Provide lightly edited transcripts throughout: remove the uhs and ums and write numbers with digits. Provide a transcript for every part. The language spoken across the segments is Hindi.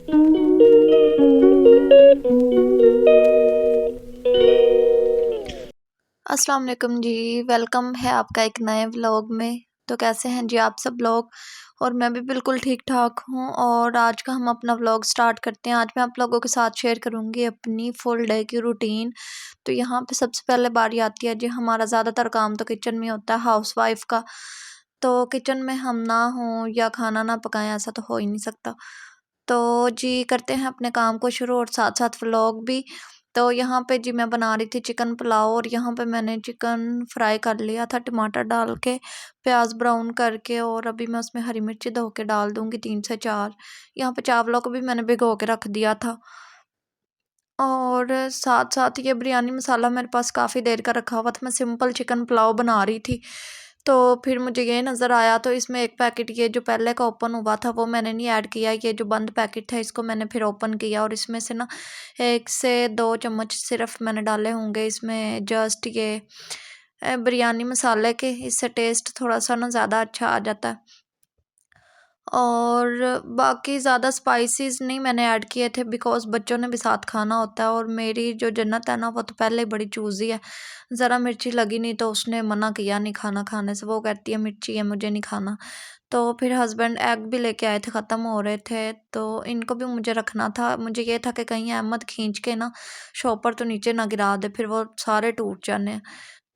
अस्सलाम वालेकुम जी। वेलकम है आपका एक नए व्लॉग में। तो कैसे हैं जी आप सब लोग? और मैं भी बिल्कुल ठीक ठाक हूँ। और आज का हम अपना व्लॉग स्टार्ट करते हैं। आज मैं आप लोगों के साथ शेयर करूँगी अपनी फुल डे की रूटीन। तो यहाँ पे सबसे पहले बारी आती है जी, हमारा ज़्यादातर काम तो किचन में होता है हाउसवाइफ का। तो किचन में हम ना हों या खाना ना पकाएं, ऐसा तो हो ही नहीं सकता। तो जी करते हैं अपने काम को शुरू और साथ साथ व्लॉग भी। तो यहाँ पे जी मैं बना रही थी चिकन पुलाव, और यहाँ पे मैंने चिकन फ्राई कर लिया था टमाटर डाल के, प्याज ब्राउन करके, और अभी मैं उसमें हरी मिर्ची धो के डाल दूँगी 3 से 4। यहाँ पे चावलों को भी मैंने भिगो के रख दिया था। और साथ-साथ ये बिरयानी मसाला मेरे पास काफ़ी देर का रखा हुआ था, मैं सिंपल चिकन पुलाव बना रही थी। तो फिर मुझे ये नज़र आया, तो इसमें एक पैकेट ये जो पहले का ओपन हुआ था वो मैंने नहीं ऐड किया, ये जो बंद पैकेट था इसको मैंने फिर ओपन किया, और इसमें से ना 1 से 2 चम्मच सिर्फ़ मैंने डाले होंगे इसमें जस्ट ये बिरयानी मसाले के, इससे टेस्ट थोड़ा-सा ना ज़्यादा अच्छा आ जाता है। और बाकी ज़्यादा स्पाइसेस नहीं मैंने ऐड किए थे, बिकॉज़ बच्चों ने भी साथ खाना होता है, और मेरी जो जन्नत है ना वो तो पहले ही बड़ी चूज़ी है। ज़रा मिर्ची लगी नहीं तो उसने मना किया नहीं खाना खाने से, वो कहती है मिर्ची है मुझे नहीं खाना। तो फिर हस्बैंड एग भी लेके आए थे, ख़त्म हो रहे थे, तो इनको भी मुझे रखना था। मुझे ये था कि कहीं अहमद खींच के ना शॉपर तो नीचे ना गिरा दे, फिर वो सारे टूट जाने हैं।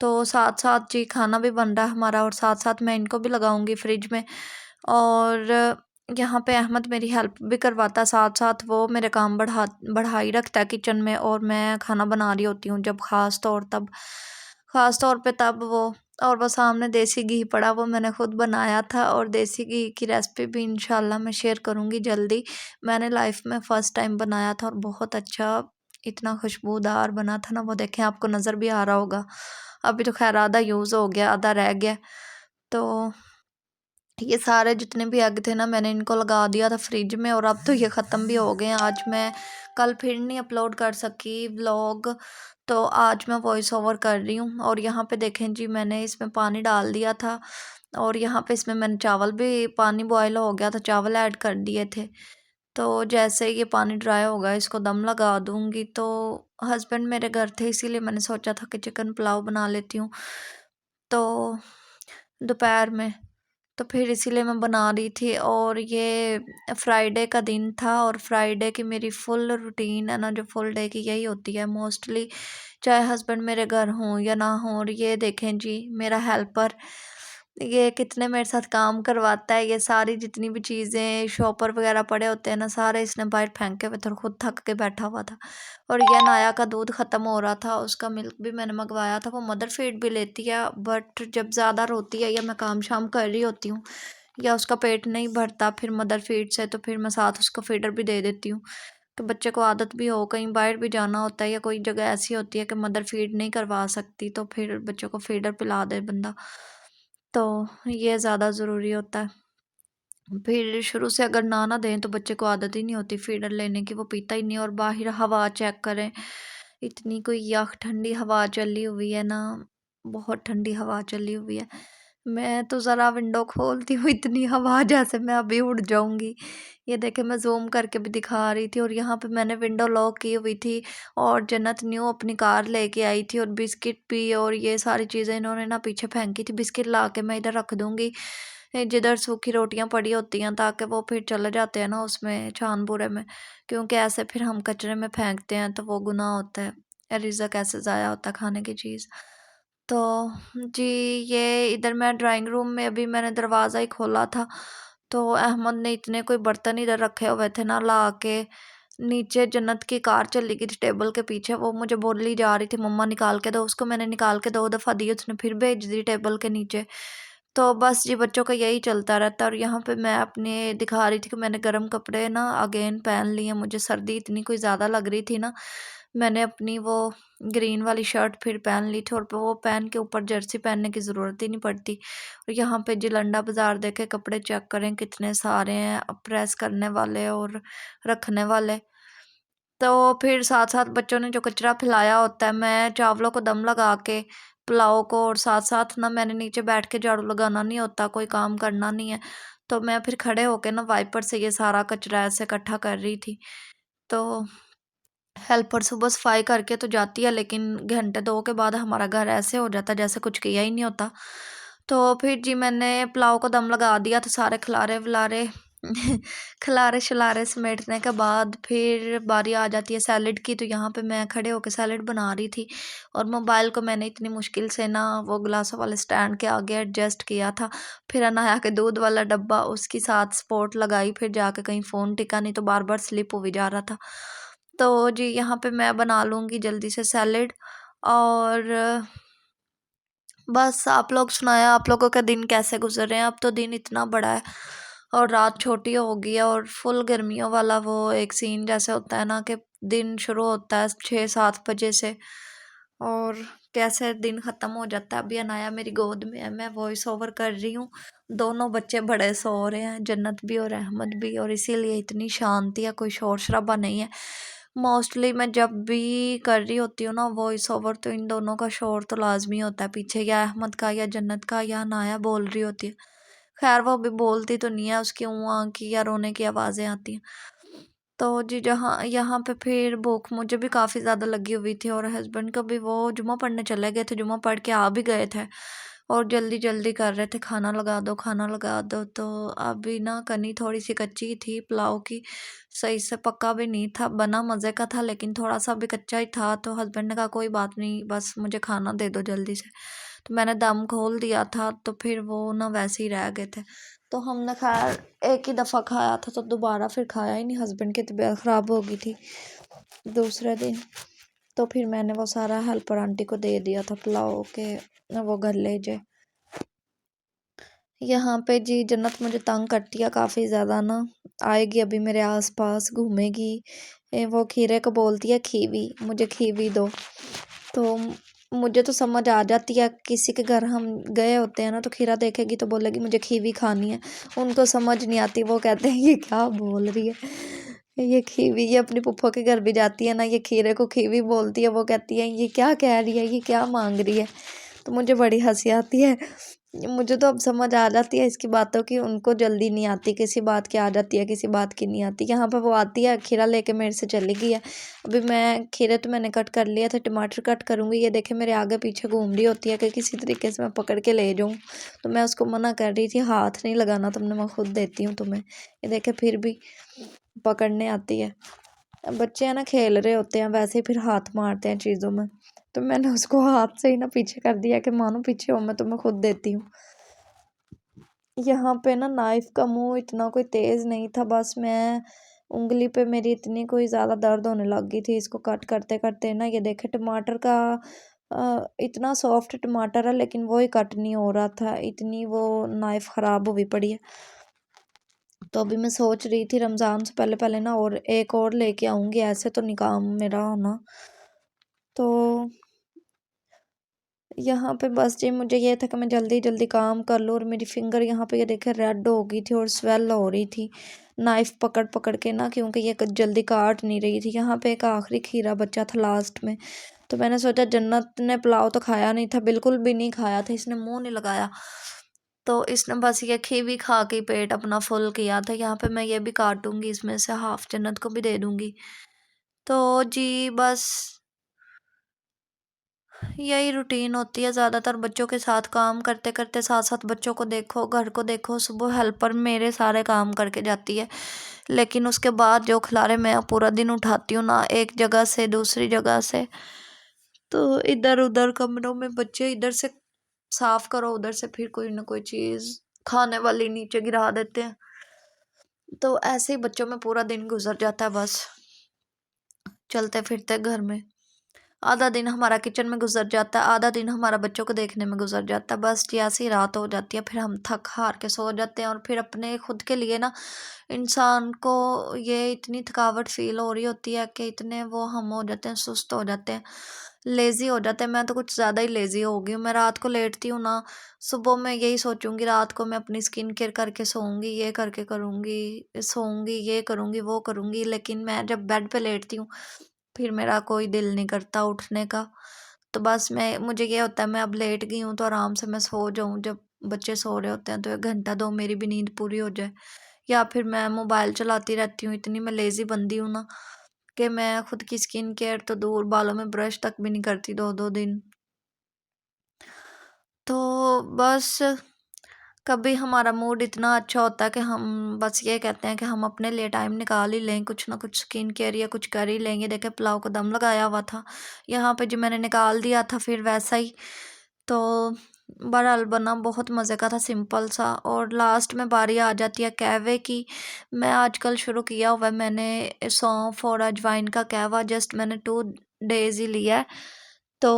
तो साथ-साथ जी खाना भी बन रहा है हमारा, और साथ-साथ मैं इनको भी लगाऊँगी फ्रिज में। और यहाँ पे अहमद मेरी हेल्प भी करवाता है, साथ-साथ वो मेरे काम बढ़ा ही रखता है किचन में, और मैं खाना बना रही होती हूँ जब ख़ास तौर पे तब वो। और वो सामने देसी घी पड़ा, वो मैंने खुद बनाया था, और देसी घी की रेसिपी भी इंशाल्लाह मैं शेयर करूँगी जल्दी। मैंने लाइफ़ में फ़र्स्ट टाइम बनाया था, और बहुत अच्छा इतना खुशबूदार बना था ना, वो देखें आपको नज़र भी आ रहा होगा। अभी तो ख़ैर आधा यूज़ हो गया, आधा रह गया। तो ये सारे जितने भी एग थे ना मैंने इनको लगा दिया था फ्रिज में, और अब तो ये ख़त्म भी हो गए हैं। आज मैं कल फिर नहीं अपलोड कर सकी व्लॉग, तो आज मैं वॉइस ओवर कर रही हूँ। और यहाँ पे देखें जी मैंने इसमें पानी डाल दिया था, और यहाँ पे इसमें मैंने चावल भी, पानी बॉयल हो गया था, चावल ऐड कर दिए थे। तो जैसे ये पानी ड्राई होगा इसको दम लगा दूँगी। तो हस्बैंड मेरे घर थे, इसीलिए मैंने सोचा था कि चिकन पुलाव बना लेती हूँ तो दोपहर में। तो फिर इसीलिए मैं बना रही थी, और ये फ्राइडे का दिन था, और फ्राइडे की मेरी फुल रूटीन है ना जो फुल डे की यही होती है मोस्टली, चाहे हस्बैंड मेरे घर हों या ना हों। और ये देखें जी मेरा हेल्पर, ये कितने मेरे साथ काम करवाता है। ये सारी जितनी भी चीज़ें शॉपर वगैरह पड़े होते हैं ना, सारे इसने बाहर फेंके हुए थे, और खुद थक के बैठा हुआ था। और ये नाया का दूध ख़त्म हो रहा था, उसका मिल्क भी मैंने मंगवाया था। वो मदर फीड भी लेती है, बट जब ज़्यादा रोती है या मैं काम शाम कर रही होती हूँ या उसका पेट नहीं भरता फिर मदर फीड से, तो फिर मैं साथ उसको फीडर भी दे देती हूँ कि बच्चे को आदत भी हो। कहीं बाहर भी जाना होता है या कोई जगह ऐसी होती है कि मदर फीड नहीं करवा सकती, तो फिर बच्चों को फीडर पिला दे बंदा, तो ये ज़्यादा ज़रूरी होता है। फिर शुरू से अगर ना दें तो बच्चे को आदत ही नहीं होती फीडर लेने की, वो पीता ही नहीं। और बाहर हवा चेक करें, इतनी कोई यख ठंडी हवा चली हुई है ना, बहुत ठंडी हवा चली हुई है। मैं तो ज़रा विंडो खोलती हूँ, इतनी हवा जैसे मैं अभी उड़ जाऊंगी। ये देखे मैं जूम करके भी दिखा रही थी। और यहाँ पे मैंने विंडो लॉक की हुई थी, और जन्नत न्यू अपनी कार लेके आई थी, और बिस्किट भी और ये सारी चीज़ें इन्होंने ना पीछे फेंकी थी। बिस्किट ला के मैं इधर रख दूँगी जिधर सूखी रोटियां पड़ी होती हैं, ताकि वो फिर चले जाते हैं ना उसमें छानपुरे में, क्योंकि ऐसे फिर हम कचरे में फेंकते हैं तो वो गुनाह होता है, रिज़्क ऐसे ज़ाया होता है खाने की चीज़। तो जी ये इधर मैं ड्राइंग रूम में अभी मैंने दरवाज़ा ही खोला था, तो अहमद ने इतने कोई बर्तन इधर रखे हुए थे ना ला के। नीचे जन्नत की कार चली गई थी टेबल के पीछे, वो मुझे बोली जा रही थी मम्मा निकाल के दो उसको। मैंने निकाल के 2 दफ़ा दी, उसने फिर भेज दी टेबल के नीचे। तो बस जी बच्चों का यही चलता रहता है। और यहाँ पे मैं अपने दिखा रही थी कि मैंने गर्म कपड़े ना अगेन पहन लिए। मुझे सर्दी इतनी कोई ज़्यादा लग रही थी ना, मैंने अपनी वो ग्रीन वाली शर्ट फिर पहन ली थी, और वो पहन के ऊपर जर्सी पहनने की ज़रूरत ही नहीं पड़ती। और यहाँ पे जिलंडा बाज़ार देखे कपड़े चेक करें कितने सारे हैं, प्रेस करने वाले और रखने वाले। तो फिर साथ-साथ बच्चों ने जो कचरा फैलाया होता है, मैं चावलों को दम लगा के पुलाव को, और साथ-साथ ना मैंने नीचे बैठ के झाड़ू लगाना नहीं होता, कोई काम करना नहीं है। तो मैं फिर खड़े होके ना वाइपर से ये सारा कचरा ऐसे इकट्ठा कर रही थी। तो हेल्पर सुबह सफाई करके तो जाती है, लेकिन घंटे 2 के बाद हमारा घर ऐसे हो जाता है जैसे कुछ किया ही नहीं होता। तो फिर जी मैंने पुलाव को दम लगा दिया, तो सारे खलारे-वलारे खलारे-शलारे समेटने के बाद फिर बारी आ जाती है सैलेड की। तो यहाँ पे मैं खड़े होके सैलेड बना रही थी और मोबाइल को मैंने इतनी मुश्किल से ना वो ग्लासों वाले स्टैंड के आगे एडजस्ट किया था। फिर अनाया के दूध वाला डब्बा उसके साथ सपोर्ट लगाई, फिर जाके कहीं फ़ोन टिका, नहीं तो बार-बार स्लिप हो भी जा रहा था। तो जी यहाँ पे मैं बना लूँगी जल्दी से सैलेड। और बस आप लोग सुनाएं, आप लोगों का दिन कैसे गुजर रहे हैं? अब तो दिन इतना बड़ा है और रात छोटी हो गई है, और फुल गर्मियों वाला वो एक सीन जैसे होता है ना कि दिन शुरू होता है 6-7 बजे से और कैसे दिन ख़त्म हो जाता है। अभी अनाया मेरी गोद में है, मैं वॉइस ओवर कर रही हूँ, दोनों बच्चे बड़े सो रहे हैं, जन्नत भी और अहमद भी, और इसीलिए इतनी शांति है, कोई शोर शराबा नहीं है। मोस्टली मैं जब भी कर रही होती हूँ ना वॉइस ओवर, तो इन दोनों का शोर तो लाजमी होता है पीछे, या अहमद का या जन्नत का या अनाया बोल रही होती है। खैर वो अभी बोलती तो नहीं है, उसकी ऊँ की या रोने की आवाज़ें आती हैं। तो जी जहाँ यहाँ पे फिर भूख मुझे भी काफ़ी ज़्यादा लगी हुई थी, और हस्बैंड का भी, वो जुम्मा पढ़ने चले गए थे, जुम्मा पढ़ के आ भी गए थे और जल्दी जल्दी कर रहे थे खाना लगा दो खाना लगा दो। तो अभी ना कनी थोड़ी सी कच्ची थी पुलाव की, सही से पक्का भी नहीं था, बना मज़े का था लेकिन थोड़ा सा भी कच्चा ही था। तो हस्बैंड ने कहा कोई बात नहीं, बस मुझे खाना दे दो जल्दी से। तो मैंने दम खोल दिया था, तो फिर वो ना वैसे ही रह गए थे। तो हमने खैर एक ही दफ़ा खाया था, तो दोबारा फिर खाया ही नहीं, हस्बैंड की तबीयत ख़राब हो गई थी दूसरे दिन। तो फिर मैंने वो सारा हेल्पर आंटी को दे दिया था पुलाव के, वो घर ले जाए। यहाँ पे जी जन्नत मुझे तंग करती है काफ़ी ज़्यादा ना, आएगी अभी मेरे आसपास घूमेगी। वो खीरे को बोलती है खीवी, मुझे खीवी दो। तो मुझे तो समझ आ जाती है, किसी के घर हम गए होते हैं ना तो खीरा देखेगी तो बोलेगी मुझे खीवी खानी है। उनको समझ नहीं आती, वो कहते हैं ये क्या बोल रही है ये खीवी। ये अपनी पुप्पो के घर भी जाती है ना, ये खीरे को खीवी बोलती है, वो कहती है ये क्या कह रही है, ये क्या मांग रही है। तो मुझे बड़ी हंसी आती है। मुझे तो अब समझ आ जाती है इसकी बातों की, उनको जल्दी नहीं आती, किसी बात की आ जाती है किसी बात की नहीं आती। यहाँ पर वो आती है खीरा लेके मेरे से चली गई है। अभी मैं खीरे तो मैंने कट कर लिया था, टमाटर कट करूँगी, ये देखे मेरे आगे पीछे घूम रही होती है कि किसी तरीके से मैं पकड़ के ले जाऊँ। तो मैं उसको मना कर रही थी, हाथ नहीं लगाना तुमने, मैं खुद देती हूँ तुम्हें। ये देखे फिर भी पकड़ने आती है। बच्चे हैं ना, खेल रहे होते हैं वैसे ही फिर हाथ मारते हैं चीज़ों में। तो मैंने उसको हाथ से ही ना पीछे कर दिया कि मानो पीछे हो, मैं तुम्हें खुद देती हूँ। यहाँ पे ना नाइफ का मुंह इतना कोई तेज़ नहीं था, बस मैं उंगली पे मेरी इतनी कोई ज़्यादा दर्द होने लग गई थी इसको कट करते करते ना। ये देखे टमाटर का इतना सॉफ्ट टमाटर है लेकिन वो ही कट नहीं हो रहा था, इतनी वो नाइफ ख़राब हुई पड़ी है। तो अभी मैं सोच रही थी रमज़ान से पहले पहले ना और एक और लेके आऊँगी, ऐसे तो नहीं काम मेरा होना। तो यहाँ पे बस जी मुझे ये था कि मैं जल्दी जल्दी काम कर लूँ, और मेरी फिंगर यहाँ पे ये देखे रेड हो गई थी और स्वेल हो रही थी नाइफ पकड़ पकड़ के ना, क्योंकि ये जल्दी काट नहीं रही थी। यहाँ पे एक आखिरी खीरा बचा था लास्ट में, तो मैंने सोचा जन्नत ने पुलाव तो खाया नहीं था, बिल्कुल भी नहीं खाया था, इसने मुंह नहीं लगाया। तो इसने बस ये खीवी खा के ही पेट अपना फुल किया था। यहाँ पे मैं ये भी काटूंगी, इसमें से हाफ जन्नत को भी दे दूंगी। तो जी बस यही रूटीन होती है ज़्यादातर, बच्चों के साथ काम करते करते साथ साथ बच्चों को देखो, घर को देखो। सुबह हेल्पर मेरे सारे काम करके जाती है, लेकिन उसके बाद जो खिलारे मैं पूरा दिन उठाती हूँ ना, एक जगह से दूसरी जगह से, तो इधर उधर कमरों में बच्चे, इधर से साफ करो, उधर से फिर कोई ना कोई चीज़ खाने वाली नीचे गिरा देते हैं। तो ऐसे ही बच्चों में पूरा दिन गुजर जाता है, बस चलते फिरते घर में। आधा दिन हमारा किचन में गुजर जाता है, आधा दिन हमारा बच्चों को देखने में गुजर जाता है। बस जी ऐसी रात हो जाती है, फिर हम थक हार के सो जाते हैं, और फिर अपने खुद के लिए ना इंसान को ये इतनी थकावट फील हो रही होती है कि इतने वो हम हो जाते हैं, सुस्त हो जाते हैं, लेज़ी हो जाते हैं। मैं तो कुछ ज़्यादा ही लेज़ी हो गई हूँ। मैं रात को लेटती हूँ ना, सुबह मैं यही सोचूंगी रात को मैं अपनी स्किन केयर करके सोऊंगी, ये करके करूँगी, सोऊंगी, ये करूँगी, वो करूँगी, लेकिन मैं जब बेड पे लेटती हूँ फिर मेरा कोई दिल नहीं करता उठने का। तो बस मुझे ये होता है मैं अब लेट गई हूँ तो आराम से मैं सो जाऊँ, जब बच्चे सो रहे होते हैं तो 1 घंटा दो मेरी भी नींद पूरी हो जाए। या फिर मैं मोबाइल चलाती रहती हूँ, इतनी मैं लेज़ी बंदी हूँ ना कि मैं खुद की स्किन केयर तो दूर, बालों में ब्रश तक भी नहीं करती 2-2 दिन। तो बस कभी हमारा मूड इतना अच्छा होता है कि हम बस ये कहते हैं कि हम अपने लिए टाइम निकाल ही लें, कुछ ना कुछ स्किन केयर या कुछ कर ही लेंगे। देखिए पुलाव को दम लगाया हुआ था, यहाँ पे जो मैंने निकाल दिया था फिर वैसा ही। तो बहरहाल बना बहुत मज़े का था, सिंपल सा। और लास्ट में बारी आ जाती है कहवे की। मैं आजकल शुरू किया हुआ है मैंने सौंफ और अजवाइन का कहवा, जस्ट मैंने 2 डेज़ ही लिया है। तो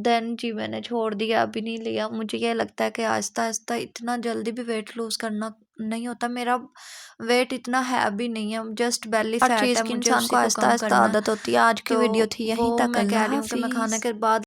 देन जी मैंने छोड़ दिया, अभी नहीं लिया। मुझे ये लगता है कि आहिस्ता-आहिस्ता इतना जल्दी भी वेट लूज़ करना नहीं होता। मेरा वेट इतना है भी नहीं है, जस्ट बेली हर फैट चीज़ है, की मुझे इंसान उसी को को आहिस्ता कम आहिस्ता करना है। आदत होती है। आज की तो वीडियो थी यहीं वो तक। मैं कह अल्लाह रही हूँ कि मैं खाने हाफिज़। के बाद